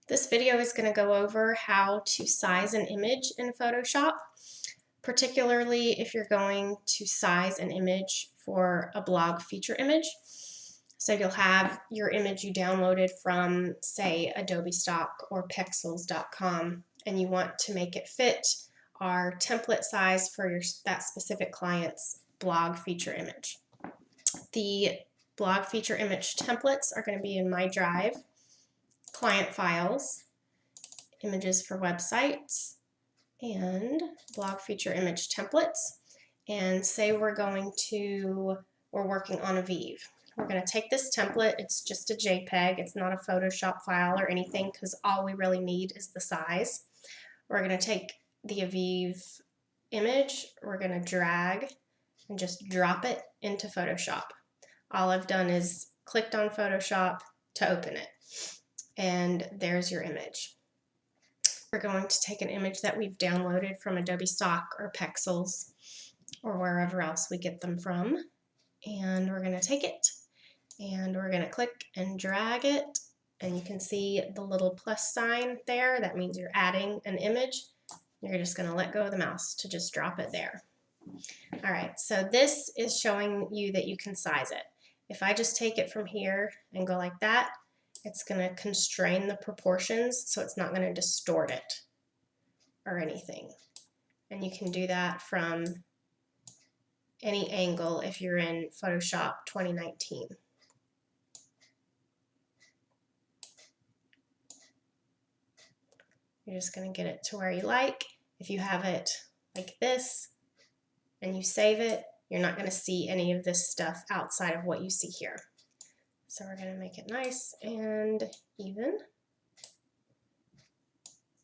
This video is going to go over how to size an image in Photoshop, particularly if you're going to size an image for a blog feature image. So you'll have your image you downloaded from, say, Adobe Stock or Pexels.com, and you want to make it fit our template size for that specific client's blog feature image. The blog feature image templates are going to be in My Drive, Client Files, Images for Websites, and Blog Feature Image Templates. And say we're working on Aviv. We're going to take this template. It's just a JPEG. It's not a Photoshop file or anything because all we really need is the size. We're going to take the Aviv image. We're going to drag and just drop it into Photoshop. All I've done is clicked on Photoshop to open it. And there's your image. We're going to take an image that we've downloaded from Adobe Stock or Pexels or wherever else we get them from, and we're going to take it and we're going to click and drag it, and you can see the little plus sign there. That means you're adding an image. You're just going to let go of the mouse to just drop it there. Alright, so this is showing you that you can size it. If I just take it from here and go like that, it's going to constrain the proportions, so it's not going to distort it or anything. And you can do that from any angle if you're in Photoshop 2019. You're just going to get it to where you like. If you have it like this and you save it, you're not going to see any of this stuff outside of what you see here. So we're going to make it nice and even.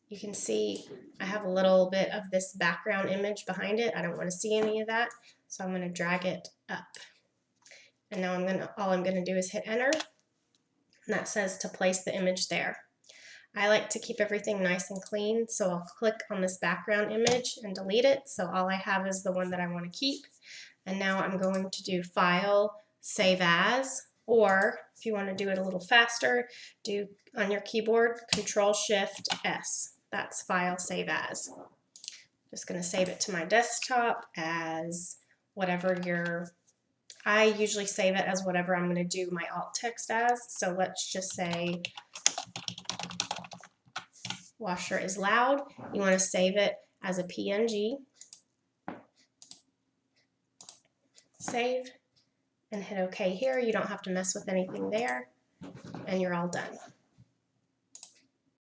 You can see I have a little bit of this background image behind it. I don't want to see any of that, so I'm going to drag it up. And now all I'm going to do is hit enter, and that says to place the image there. I like to keep everything nice and clean, so I'll click on this background image and delete it, so all I have is the one that I want to keep. And now I'm going to do File, Save As, or if you want to do it a little faster, do on your keyboard Control-Shift-S. That's File, Save As. Just going to save it to my desktop as whatever I usually save it as whatever I'm going to do my alt text as. So let's just say washer is loud. You want to save it as a PNG. Save and hit OK here. You don't have to mess with anything there, and you're all done.